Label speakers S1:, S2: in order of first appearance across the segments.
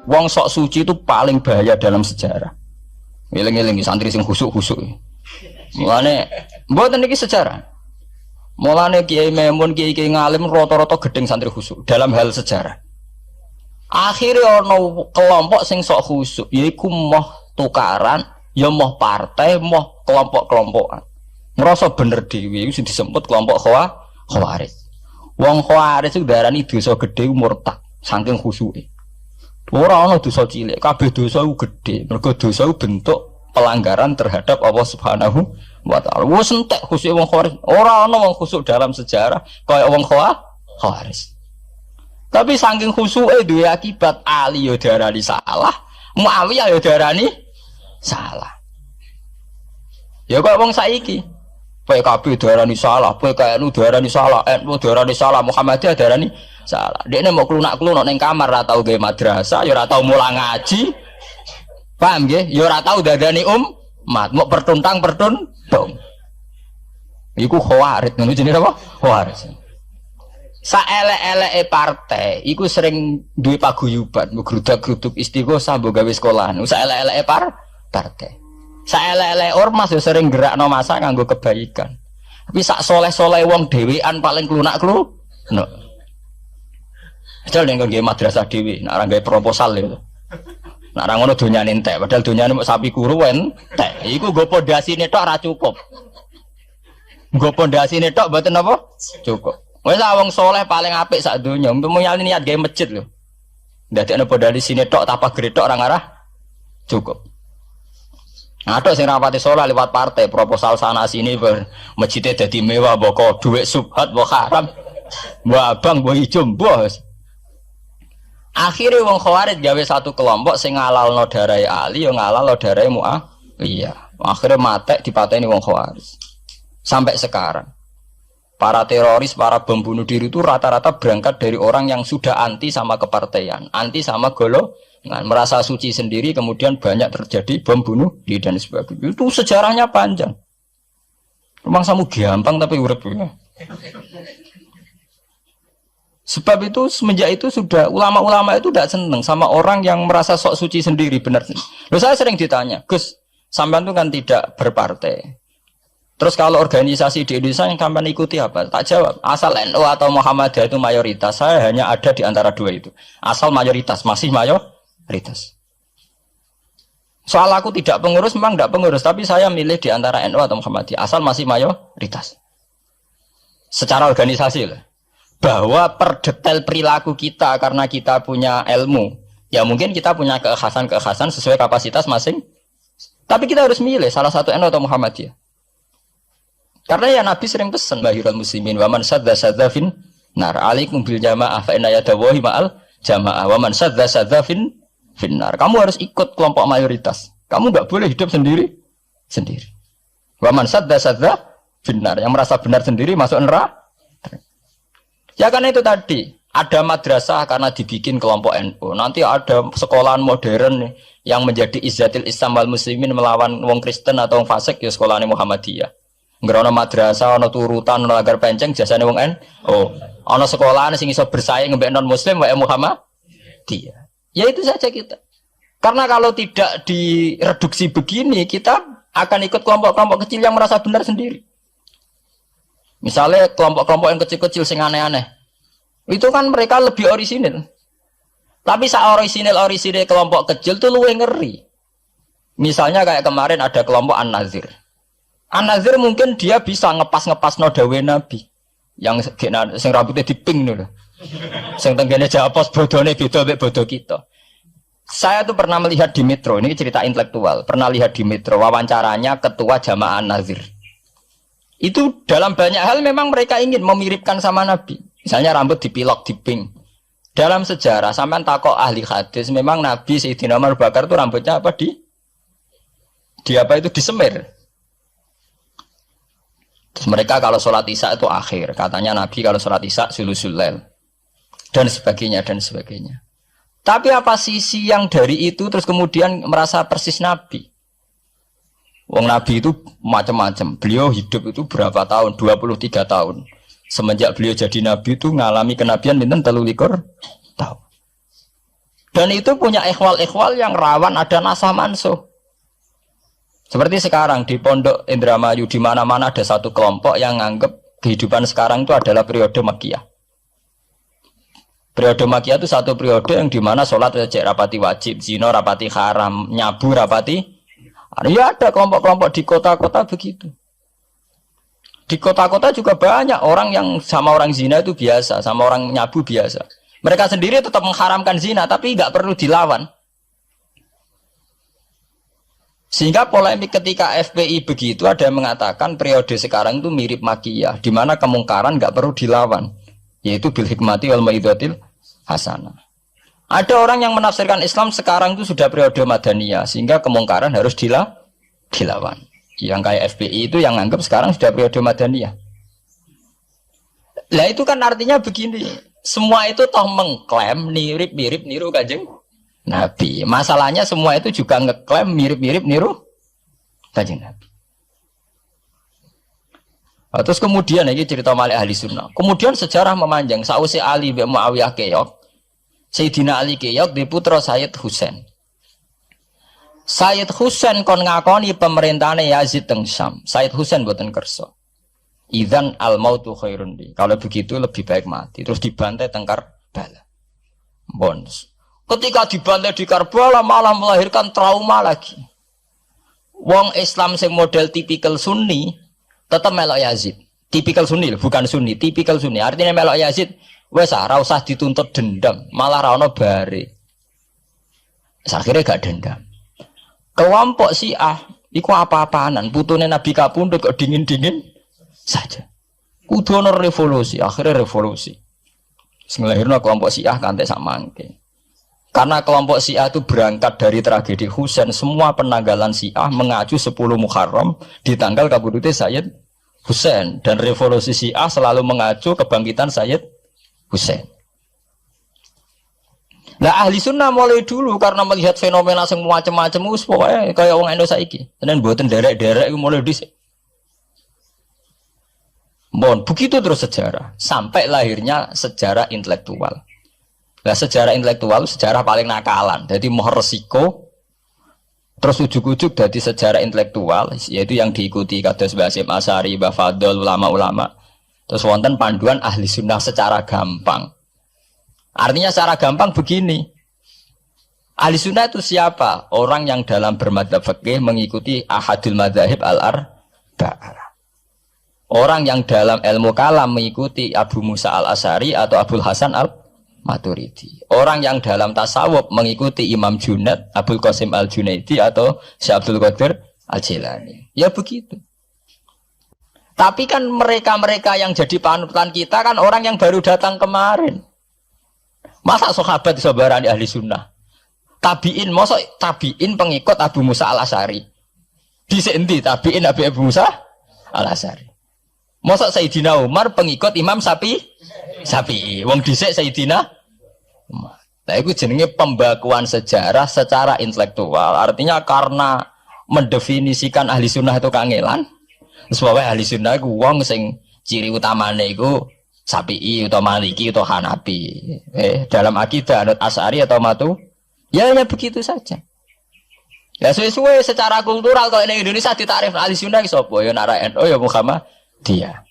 S1: Wong sok suci itu paling bahaya dalam sejarah. Eling-eling santri sing khusuk-khusuk. Mulane mboten iki sejarah. Mulane Kiai Memun, Kiai ngalim rata-rata gedeng santri khusuk dalam hal sejarah. Akhirnya ono kelompok sing sok khusuk, yaiku moh tukaran, ya moh partai, moh kelompok-kelompokan. Ngerasa bener dhewe iku disebut kelompok Khawarij. Wong Khawarij iku darani dosa gedhe murtad saking khusuke. Ora ana dosa cilik, kabeh dosa iku gedhe. Mergo dosa iku bentuk pelanggaran terhadap Allah Subhanahu wa taala. Wes entek khusuke wong Khawarij. Ora ana wong khusuk dalam sejarah kaya wong Khawarij. Tapi saking khusuke duwe akibat Ali yo darani salah, Muawiyah yo darani salah. Ya kok wong saiki PKB darani salah, PKNU darani salah, NU darani salah, Muhammadiyah darani salah. Dekne mau klunak-klunuk ning kamar ora tau gawe madrasah, ya ora tau mulang ngaji. Paham nggih? Ya ora tau dadani umat, mau pertuntang-pertuntung. Iku Khawarij, ngono jenenge apa? Khawarij. Saelek-eleke partai iku sering duwe paguyuban, ngrudak-gruduk istighosah mbok gawe sekolahan. Saelek-eleke partai. Saelek-eleke ormas yo sering gerakno masa kanggo kebaikan. Tapi sak soleh-soleh wong dhewean paling klunak-klunuk. Padahal nek nggawe madrasah dhewe, nek ora gawe proposal lho. Nek ora ngono donyane entek, padahal donyane mok sapi kuru entek. Iku nggo pondasine tok ora cukup. Nggo pondasine tok mboten apa? Cukup. Wes wong soleh paling apik sak donya, mulyane niat gawe masjid lho. Ndadekno pondasine tok tapak gretok ora ngarah cukup. Ada sing rapati soleh lewat partai, proposal sana sini masjidnya jadi mewah, boko duit subhat, boko haram, mbak abang, mbak hijau, bos. Akhirnya wong Khawarij gawe satu kelompok sing ngalalno darai Ali, yang ngalalno darai Muawiyah. Akhirnya matek dipateni wong Khawarij. Sampai sekarang, para teroris, para bom bunuh diri itu rata-rata berangkat dari orang yang sudah anti sama kepartaian, anti sama merasa suci sendiri, kemudian banyak terjadi bom bunuh diri dan sebagainya. Itu sejarahnya panjang. Memang samu gampang tapi urip ya. Sebab itu semenjak itu sudah ulama-ulama itu tidak senang sama orang yang merasa sok suci sendiri, benar. Loh, saya sering ditanya, Gus, sampean itu kan tidak berpartai. Terus kalau organisasi di Indonesia yang sampean ikuti apa? Tak jawab. Asal NU atau Muhammadiyah itu mayoritas, saya hanya ada di antara dua itu. Asal mayoritas, masih mayoritas. Soal aku tidak pengurus, memang tidak pengurus, tapi saya milih di antara NU atau Muhammadiyah, asal masih mayoritas. Secara organisasi lah. Bahwa per detail perilaku kita karena kita punya ilmu, ya mungkin kita punya keekhasan sesuai kapasitas masing. Tapi kita harus milih salah satu NU atau Muhammadiyah. Karena ya Nabi sering pesan bahirul muslimin wa man sadza fin nar alaikum bil jamaah fa inna yadawahi ma'al jamaah wa man sadza fin nar. Kamu harus ikut kelompok mayoritas. Kamu enggak boleh hidup sendiri. Wa man sadza fin nar, yang merasa benar sendiri masuk neraka. Ya karena itu tadi ada madrasah karena dibikin kelompok NU. Nanti ada sekolahan modern yang menjadi izzatil Islam wal muslimin melawan wong Kristen atau wong fasik, ya sekolahane Muhammadiyah. Ngerono madrasah, ono turutan, ono lagar penceng, jasane wong NU. Ono sekolahan sing iso bersaing mbek non muslim wae Muhammadiyah. Ya itu saja kita. Karena kalau tidak direduksi begini, kita akan ikut kelompok-kelompok kecil yang merasa benar sendiri. Misalnya kelompok-kelompok yang kecil-kecil sing aneh-aneh. Itu kan mereka lebih orisinil. Tapi saat orisinil kelompok kecil itu luwih ngeri. Misalnya kayak kemarin ada kelompok An-Nazir. An-Nazir mungkin dia bisa ngepas no dawe Nabi. Yang sing rambutnya diping dulu. Sing tenggene japos bodone beda mek bodo kita. Saya tuh pernah melihat di Metro, ini cerita intelektual. Pernah lihat di Metro wawancaranya ketua Jamaah An-Nazir. Itu dalam banyak hal memang mereka ingin memiripkan sama Nabi. Misalnya rambut dipilok, diping. Dalam sejarah sampean takok ahli hadis, memang Nabi Sayyidina Umar Bakar itu rambutnya apa di apa itu disemir. Terus mereka kalau sholat isya itu akhir, katanya Nabi kalau sholat isya sulusul lail dan sebagainya dan sebagainya. Tapi apa sisi yang dari itu terus kemudian merasa persis Nabi? Wong Nabi itu macam-macam. Beliau hidup itu berapa tahun? 23 tahun. Semenjak beliau jadi Nabi itu ngalami kenabian pinten 23 tahun. Dan itu punya ikhwal-ikhwal yang rawan ada nasah mansuh. Seperti sekarang di Pondok Indramayu, di mana-mana ada satu kelompok yang nganggap kehidupan sekarang itu adalah periode Makkiyah. Periode Makkiyah itu satu periode yang dimana sholat cek rapati wajib, zina rapati haram, nyabu rapati. Ya ada kelompok-kelompok di kota-kota begitu. Di kota-kota juga banyak orang yang sama orang zina itu biasa, sama orang nyabu biasa. Mereka sendiri tetap mengharamkan zina, tapi nggak perlu dilawan. Sehingga polemik ketika FPI begitu, ada yang mengatakan periode sekarang itu mirip Makkiyah, di mana kemungkaran nggak perlu dilawan, yaitu bil hikmati wal mau'izatil hasanah. Ada orang yang menafsirkan Islam sekarang itu sudah periode Madaniyah, sehingga kemungkaran harus dilawan. Yang kayak FPI itu yang anggap sekarang sudah periode Madaniyah. Lah itu kan artinya begini, semua itu toh mengklaim mirip-mirip niru Kanjeng Nabi. Masalahnya semua itu juga ngeklaim mirip-mirip niru Kanjeng Nabi. Nah, terus kemudian ini cerita Malik ahli sunnah. Kemudian sejarah memanjang. Sausi Ali bin Muawiyah keok, Sayyidina Ali keok di putra Sayyid Husain. Sayyid Husain kon ngakoni pemerintahane Yazid teng Syam. Sayyid Husain boten kersa. Idzan al mautu khairun li. Kalau begitu lebih baik mati. Terus dibantai teng Karbala. Bons. Ketika dibantai di Karbala malah melahirkan trauma lagi. Wong Islam sing model tipikal Sunni tetap melok Yazid. Tipikal Sunni bukan Sunni, tipikal Sunni. Artinya melok Yazid wes ora usah dituntut dendam, malah ra ono bare. Akhirnya gak dendam. Kelompok Syiah iku apa-apaanan, putune Nabi kapundhut kok dingin-dingin saja. Kudu ono revolusi, akhirnya revolusi. Sing lahirna kelompok Syiah kanthi sak mangke. Karena kelompok Syiah itu berangkat dari tragedi Husain, semua penanggalan Syiah mengacu 10 Muharram di tanggal kabudute Sayyid Husain, dan revolusi Syiah selalu mengacu kebangkitan Sayyid Husain. Nah ahli sunnah mulai dulu karena melihat fenomena semua macam-macam pokoknya kayak wong Indonesia saiki. Dan buatan derek-derek mulai dhisik. Begitu terus sejarah sampai lahirnya sejarah intelektual. Nah sejarah intelektual sejarah paling nakalan. Jadi mau resiko terus ujuk-ujuk dari sejarah intelektual yaitu yang diikuti kados Mbah Hasyim Asy'ari, Mbah Fadl, ulama-ulama. Terus wonten panduan ahli sunnah secara gampang. Artinya secara gampang begini. Ahli sunnah itu siapa? Orang yang dalam bermadzhab fikih mengikuti ahadul madzahib al-arba'ah. Orang yang dalam ilmu kalam mengikuti Abu Musa al-Asy'ari atau Abul Hasan al-Maturidi. Orang yang dalam tasawuf mengikuti Imam Junaid, Abul Qasim al-Junaidi atau Syekh Abdul Qadir al-Jilani. Ya begitu. Tapi kan mereka-mereka yang jadi panutan kita kan orang yang baru datang kemarin. Masa sahabat sabarani ahli sunnah? Tabi'in, masa tabi'in pengikut Abu Musa al-Asy'ari? Dhisik endi tabi'in Abu Musa al-Asy'ari? Masa Sayyidina Umar pengikut Imam Syafi'i? Wong dhisik Sayyidina Umar. Nah itu jenenge pembakuan sejarah secara intelektual. Artinya karena mendefinisikan ahli sunnah itu kangelan. Sebabnya ahli sunnah itu wong sing ciri utamane iku Syafi'i atau Maliki atau Hanafi. Dalam akidah anut Asy'ari atau Matu, ya begitu saja. Ya sesuai secara kultural kalau di Indonesia ditarif ahli sunnah ki sapa? Ya Nara NU ya Muhammadiyah.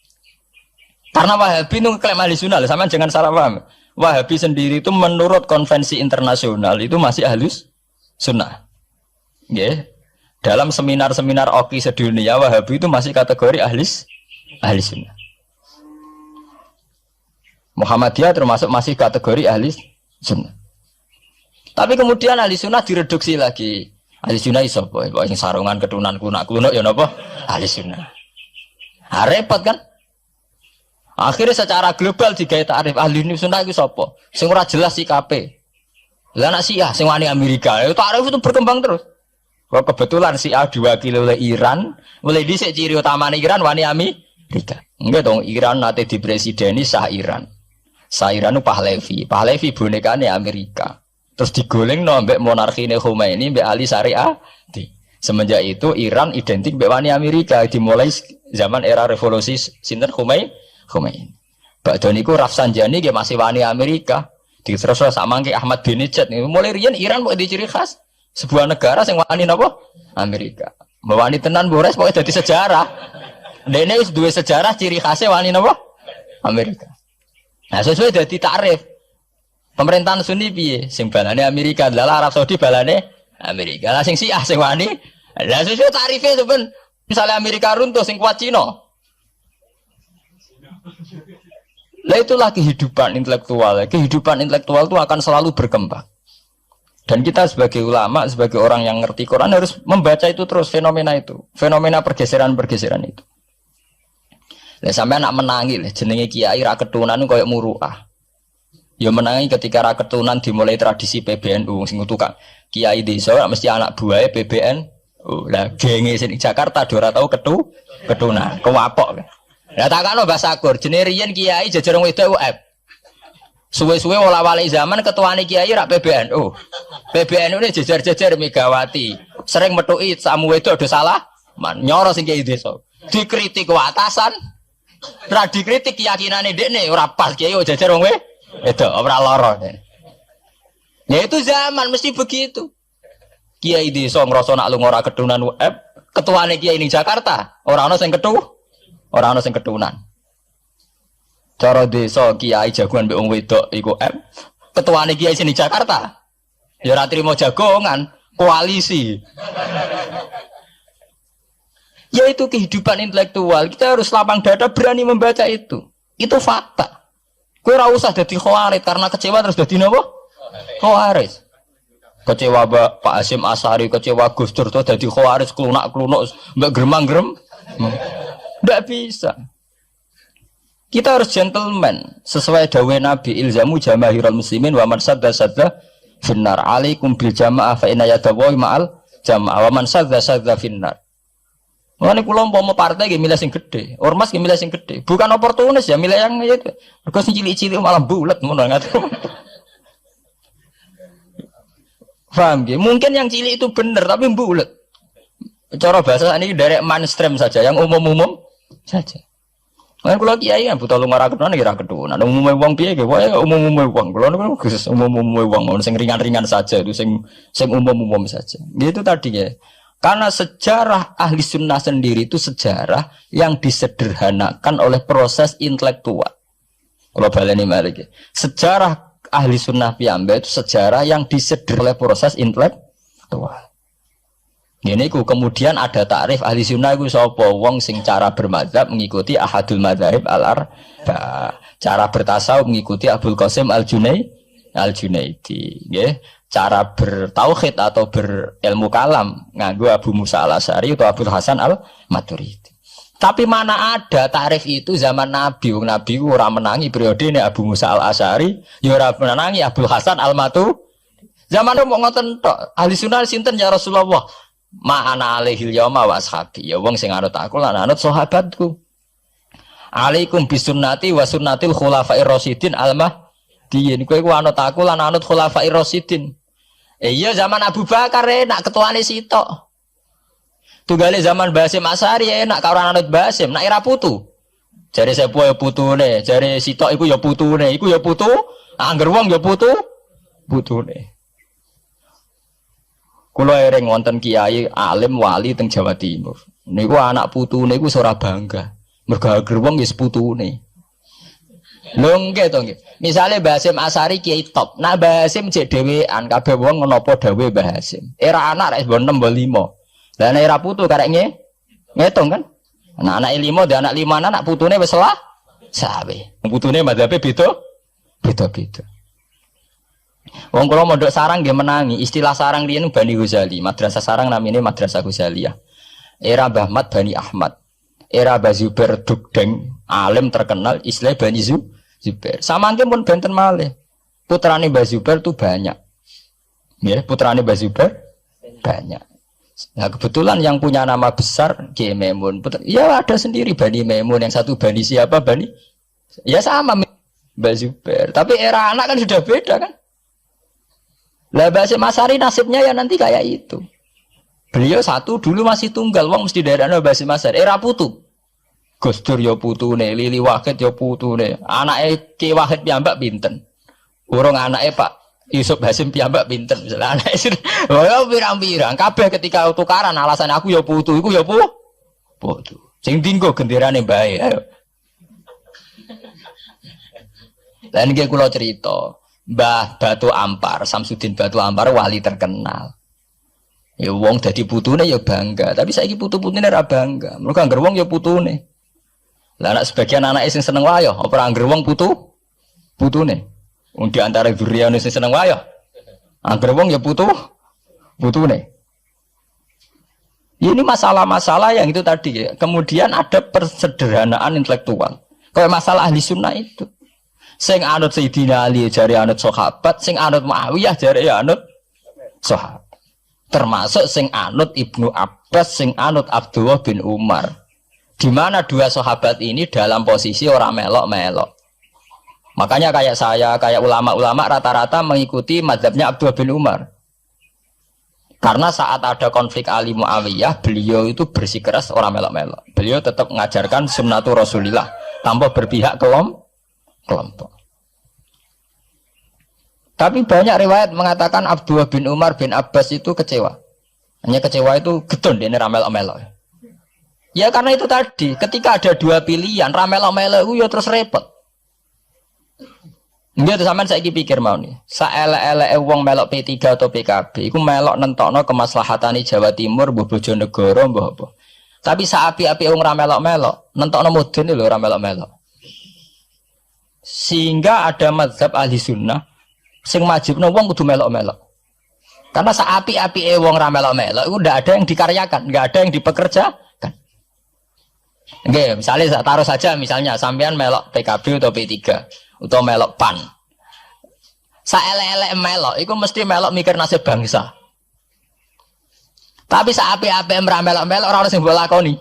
S1: Karena Wahabi itu klaim ahli sunnah, sama jangan salah paham. Wahabi sendiri itu menurut konvensi internasional itu masih ahli sunnah. Yeah. Dalam seminar-seminar OKI sedunia Wahabi itu masih kategori ahli sunnah. Muhammadiyah termasuk masih kategori ahli sunnah. Tapi kemudian ahli sunnah direduksi lagi. Ahli sunnah iso apa? Yang sarungan ketunan kunak-kunak ya napa? Ahli sunnah. Repot kan? Akhirnya secara global digawe takrif ahli sunnah iku sapa? Sing ora jelas sikape. Lah nek Syiah sing wani Amerika, takrif itu berkembang terus. Kok kebetulan Syiah diwakili oleh Iran, mulai dhisik ciri utamane Iran wani Amerika. Enggak dong, Iran nate dipresideni Shah Iran. Shah Iran itu Pahlavi. Pahlavi bonekane Amerika. Terus digolengno mbek monarkine Khomeini mbek Ali Syariah. Semenjak itu Iran identik mbek wani Amerika dimulai zaman era revolusi sinten Khomeini. Badhe niku Rafsanjani nggih masih wani Amerika. Terus sama kayak Ahmad bin Nijat nih. Mulai riyen Iran mau di ciri khas sebuah negara yang wani napa? Amerika. Wani tenan Bores pokoknya jadi sejarah. Dene wis duwe sejarah ciri khasnya wani napa? Amerika. Nah, sesuai dadi takrif. Pemerintahan Sunni piye? Sing balane Amerika, lha Arab Saudi balane Amerika. Lah sing Syiah sing wani. Lah sesuai tarife itu ben. Misalnya Amerika runtuh sing kuat Cina. Lah itulah kehidupan intelektual. Kehidupan intelektual itu akan selalu berkembang. Dan kita sebagai ulama, sebagai orang yang ngerti Quran harus membaca itu terus fenomena itu, fenomena pergeseran-pergeseran itu. Lah sampai anak menangi lah jenenge kiai ra ketunan koyo muruah. Ya menangi ketika ra ketunan dimulai tradisi PBNU sing tukang kiai desa mesti anak buahe PBNU. Lah genge sing Jakarta ora tau ketunan, kewapok. Lah takano Mbah Sakur, jenenge riyen kiai jajar wong wedok UF. Suwe-suwe wala-wali zaman ketuane kiai rak PBNU. PBNU ini jajar-jajar Megawati. Sering metuki samu wedok do salah, nyoro sing kiai desa. Dikritik ke atasan, ra dikritik keyakinane dekne ora pas kiai jajar wong wedok, ora lara. Ya itu zaman mesti begitu. Kiai desa ngrasa nak lunga ora ketunan UF, ketuane kiai ning Jakarta, ora ana sing Orang ana sing ketunan. Cara desa kiai jagoan mbek wong wedok iku ketuane kiai sini Jakarta. Ya ora trimo jagongan, koalisi. Ya itu kehidupan intelektual. Kita harus lapang dada berani membaca itu. Itu fakta. Kowe ora usah dadi khawarit karena kecewa terus dadi napa? Khawarit. Kecewa Pak Hasyim Asy'ari, kecewa Gus Dur to dadi khawarit klunak-klunuk mbek gremang-grem. Tidak bisa. Kita harus gentleman sesuai dawuh Nabi ilzamu jamaahirul muslimin wa man sadda finnar alaikum bil jamaah fa inna yadawi ma'al jamaah wa man sadda finnar. Mane kula umpama partai nggih milih sing gedhe, ormas nggih milih sing gedhe. Bukan oportunis ya milih yang itu. Mergo sing cilik-cilik malah bulet ngono ngatur. Paham nggih? Mungkin yang cilik itu benar tapi bulet. Cara bahasa ini dari mainstream saja, yang umum-umum saja. Kan kula kiai kan buta lunga ra ketunan ya ra ketunan. Umume wong piye nggih, wae umum-umume wong. Kula niku khusus umum-umume wong, sing ringan-ringan saja itu sing umum-umum saja. Gitu tadi ya. Karena sejarah ahli sunnah sendiri itu sejarah yang disederhanakan oleh proses intelektual. Kalau baleni malih sejarah ahli sunnah piyambak itu sejarah yang disederhanakan oleh proses intelektual. Ini kemudian ada takrif ahli sunnah itu sapa wong sing cara bermadzhab mengikuti ahadul madzahib al-arba. Cara bertasawuf mengikuti Abdul Qasim Al-Junaidi, nggih. Cara bertauhid atau berilmu kalam nganggo Abu Musa Al-Asy'ari atau Abdul Hasan Al-Maturidi. Tapi mana ada takrif itu zaman Nabi. Nabi ora menangi periode ini Abu Musa Al-Asy'ari, ya ora menangi Abdul Hasan Al-Maturidi. Zaman mau ngoten tok. Ahli sunnah sinten ya Rasulullah? Ma'ana alaihil yauma wa ashabi. Ya wong sing anut aku lan anut sahabatku. Alaikum bisunnati wa sunnatil khulafair rasyidin al-mahdiyyin. Kowe ku anut aku lan anut khulafair rasyidin. Iya zaman Abu Bakar enak ketuane sitok. Tunggale zaman Basim Asy'ari enak karo anut Basim, nak ira putu. Jare sepuh ya putune, jare sitok iku ya putune, iku ya putu, angger wong ya putune. Kula ereng wonten kiai alim wali teng Jawa Timur. Niku anak putune niku ora bangga. Mergo ager wong wis putune. Lho nggih to nggih. Misale Mbah Hasyim Asy'ari kiai top. Nak Mbah Hasyim jek dhewean kabeh wong menapa dawuh Mbah Hasyim. Era anak rek 6 5. Lah nek era putu karek ngitung kan. Anak 5 dan anak 5 anak putune wis salah. Sawe. Putune madzhabe beda-beda. Wong kula mondok sarang nggih menangi, istilah sarang riyen Bani Ghazali, madrasah sarang namine Madrasah Ghazaliyah. Era Mbah Ahmad Bani Ahmad. Era Mbah Zubair Dugdeng, alim terkenal istilah Bani Zubair. Samangke pun benten malih. Putrane Mbah Zubair itu banyak. Ya, putrane Mbah Zubair banyak. Nah, kebetulan yang punya nama besar Ki Maimun. Ya ada sendiri Bani Maimun, yang satu Bani siapa? Bani. Ya sama Mbah Zubair. Tapi era anak kan sudah beda kan? Lah Mbah Hasyim Asy'ari nasibnya ya nanti kayak itu. Beliau satu dulu masih tunggal, wong mesti daerahnya Mbah Hasyim Asy'ari. Era putu. Gus Dur ya putune, Lili Wahid ya putune. Anake Ki Wahid piyambak pinten? Urung anake Pak Yusuf Hasim piyambak pinten misalnya anake sing pirang-pirang kabeh ketika tukaran alasan aku ya putu iku ya putu. Sing dinggo genderane bae ayo. Lan iki kula cerita, Mbah Batu Ampar, Samsudin Batu Ampar wali terkenal. Ya wong dadi putune ya bangga, tapi saiki putu-putune ora bangga. Mergo angger wong ya putune. Lah anak sebagian anake sing seneng wae apa ora angger wong putune. Wong di antara duriyane sing seneng wae angger wong ya putune. Ini masalah-masalah yang itu tadi ya. Kemudian ada persederhanaan intelektual. Kayak masalah ahli sunnah itu. Sing anut Sayyidina Ali jare anut sahabat, sing anut Muawiyah jare ya anut sahabat. Termasuk sing anut Ibnu Abbas, sing anut Abdullah bin Umar. Di mana dua sahabat ini dalam posisi orang melok-melok. Makanya kayak saya, kayak ulama-ulama rata-rata mengikuti mazhabnya Abdullah bin Umar. Karena saat ada konflik Ali Muawiyah, beliau itu bersikeras orang melok-melok. Beliau tetap mengajarkan sunnatul Rasulillah tanpa berpihak kelompok. Tapi banyak riwayat mengatakan Abdullah bin Umar bin Abbas itu kecewa. Hanya kecewa itu gedon dia ramelok-melok. Ya karena itu tadi, ketika ada dua pilihan, ramelok-melok itu ya terus repot. Dia tuh sampean saiki pikir mau nih, saelek-eleke wong melok P3 atau PKB, iku melok nentokno kemaslahatane Jawa Timur, mbah Bojonegoro, mbah apa. Tapi saapi-api wong ra melok-melok, nentokno mudun lho ra melok-melok. Sehingga ada mazhab ahli sunnah sing majibno wong kudu melok-melok. Karena saapi-api wong ra melok-melok itu ndak ada yang dikaryakan, nggak ada yang dipekerjakan. Nggih, misalnya taruh saja misalnya sampean melok PKB atau P3 atau melok PAN. Saelek-elek melok iku mesti melok mikir nasib bangsa. Tapi saapi-api ra melok-melok ora ono sing mbok lakoni.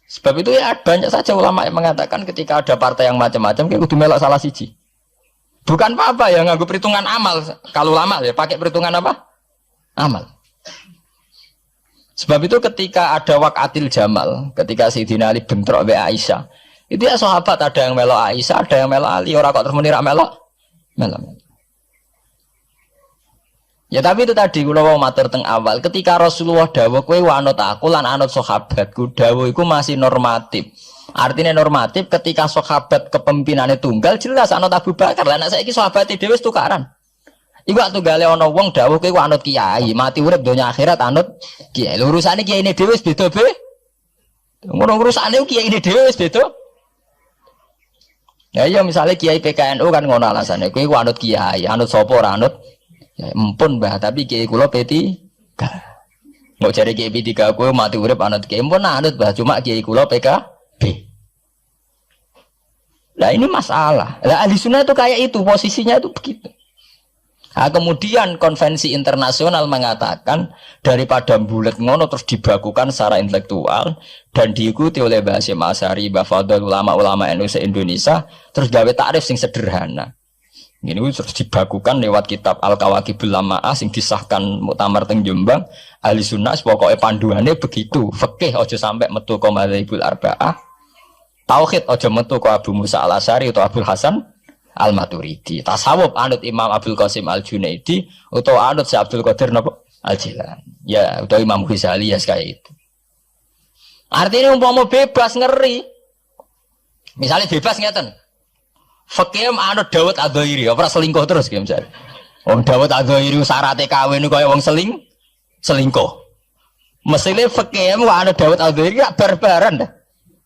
S1: Sebab itu ya banyak saja ulama yang mengatakan ketika ada partai yang macam-macam kayak kudu melok salah siji. Bukan apa-apa ya nganggo perhitungan amal. Kalau ulama ya pakai perhitungan apa? Amal. Sebab itu ketika ada waqatil Jamal, ketika Sayyidina Ali bentrok be Aisyah, itu ya sahabat ada yang melok Aisyah, ada yang melok Ali, ora kok terus muni ra melok. Ya tapi itu tadi kula mau matur teng awal, ketika Rasulullah dawuh kowe anut aku lan anut sahabatku, dawuh iku masih normatif. Artinya normatif ketika sahabat kepemimpinannya tunggal jelas anut Abu Bakar. Lah nek saiki sahabate dhewe wis tukaran. Iku waktu gale ana wong dawuh kowe anut kiai, mati urip donya akhirat anut kiai. Lho urusane kiyaine dhewe wis beda be. Ngono urusane kiyaine dhewe wis beda. Ya iya misalnya kiai PKNU kan ngono alasane kowe anut kiai, anut sapa ora anut. Ya empun Mbah, tapi kiai kula P3. Mau cari kiai P3 kowe mati urip anut kiai empun anut Mbah, cuma kiai kula PKB. Lah ini masalah. Lah ahli sunnah itu kayak itu, posisinya itu begitu. Nah, kemudian konvensi internasional mengatakan daripada bulat ngono terus dibakukan secara intelektual dan diikuti oleh Mbah Hasyim Asy'ari, Mbah Fadl, ulama-ulama NU se-Indonesia, terus gawe takrif sing sederhana. Ini terus dibakukan lewat kitab Al-Kawakibul Lama'ah sing disahkan Muktamar teng Jombang. Ahli sunnah pokoknya panduannya begitu. Fikih aja sampai metu ka madzhabul arba'ah. Tauhid aja metu ka Abu Musa Al-Asy'ari atau Abdul Hasan Al-Maturidi. Tasawuf anut Imam Abdul Qasim Al-Junaidi atau anut si Abdul Qadir Al-Jilani. Ya, atau Imam Ghazali ya kayak itu. Artinya umpama bebas ngeri. Misalnya bebas ngeten. Fakih anut Dawud Ad-Dhairi, ora selingkuh terus ki misalnya. Wong Dawud Ad-Dhairi syaratnya kawin kaya wong selingkuh. Mesine fakih anut Dawud Ad-Dhairi gak barbaran dah.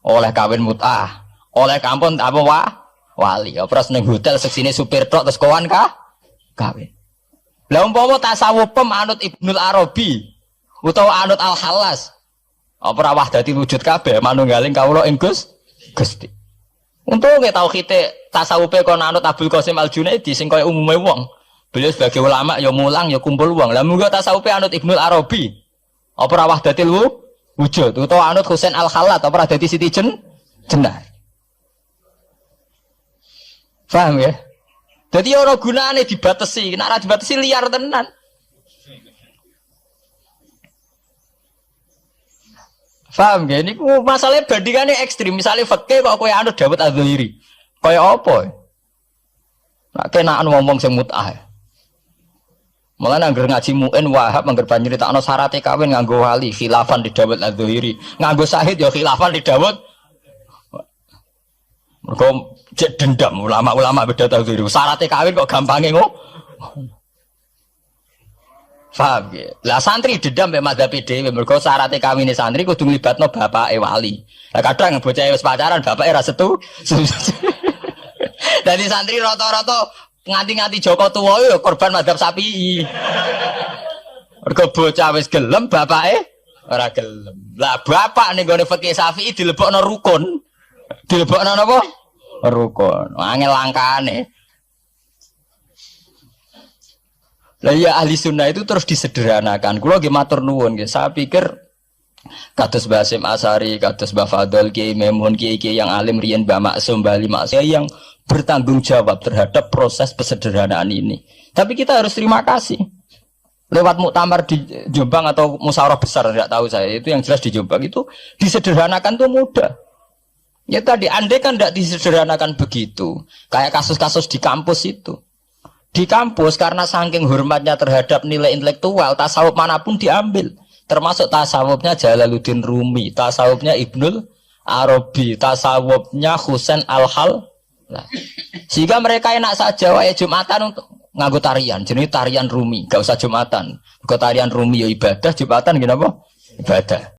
S1: Oleh kawin mut'ah, oleh kampun apa wali. Ora seneng hotel seksine supir tok terus kawan kawin. Lah umpama tasawuf anut Ibnul Arabi utawa anut Al-Hallas. Apa ora wahdati wujud kabeh manunggaling kawula ing Gusti. Untuk nggak tahu kita tasawufe kon anut Abdul Qasim Al-Junaidi sing kaya umume wong. Beliau sebagai ulama ya mulang ya kumpul wong. Lah munggo tasawufe anut Ibnul Arabi. Apa ora wahdatil wujud utawa anut Husain Al-Khallat apa ora dadi Siti Jenar. Paham ya? Jadi ora gunane dibatasi, nek ora dibatasi liar tenan. Paham gak? Ini masalahnya bandingannya ekstrim. Misalnya fakih kok kowe anut Dawud Ad-Dhairi. Kaya apa? Nak kenaan ngomong sing mut'ah. Mulane angger ngaji muin Wahab angger nyritakno syaraté kawin nganggo wali khilafan di Dawud Az-Zuhairi. Nganggo syahid ya khilafan di Dawud. Mergo cek dendam ulama-ulama beda Az-Zuhairi. Syaraté kawin kok gampange ngono. Paham ya? Lah santri dendam mbek madzhab dhewe mergo syaraté kawine santri kudu nglibatno bapake wali. Lah kadang bocah wis pacaran bapake ra setu. Dadi santri rata-rata nganti-nganti Joko tuwa ya korban madzhab Syafi'i. Mergo bocah wis gelem bapake ora gelem. Lah bapak ning gone fikih Syafi'i dilebokno rukun. Dilebokno napa? Rukun. Angel langkane. Lah ya ahli sunnah itu terus disederhanakan. Kula nggih matur nuwun nggih. Saya pikir kados Basim Asari, kados Mbah Fadl, Kiai Memun, kiai-kiai yang alim riyen Mbah Maksum, Bali Maksum yang bertanggung jawab terhadap proses kesederhanaan ini. Tapi kita harus terima kasih. Lewat muktamar di Jombang atau musyawarah besar tidak tahu saya, itu yang jelas di Jombang itu disederhanakan tuh mudah. Ya tadi andai kan tidak disederhanakan begitu. Kayak kasus-kasus di kampus itu. Di kampus karena saking hormatnya terhadap nilai intelektual, tasawuf manapun diambil. Termasuk tasawufnya Jalaluddin Rumi, tasawufnya Ibnul Arabi, tasawufnya Husain Al-Hal. Nah, sehingga mereka enak saja wae Jumatan untuk nganggo tarian, jenis tarian Rumi, gak usah Jumatan. Kok tarian Rumi ya ibadah, Jumatan gini apa? Ibadah.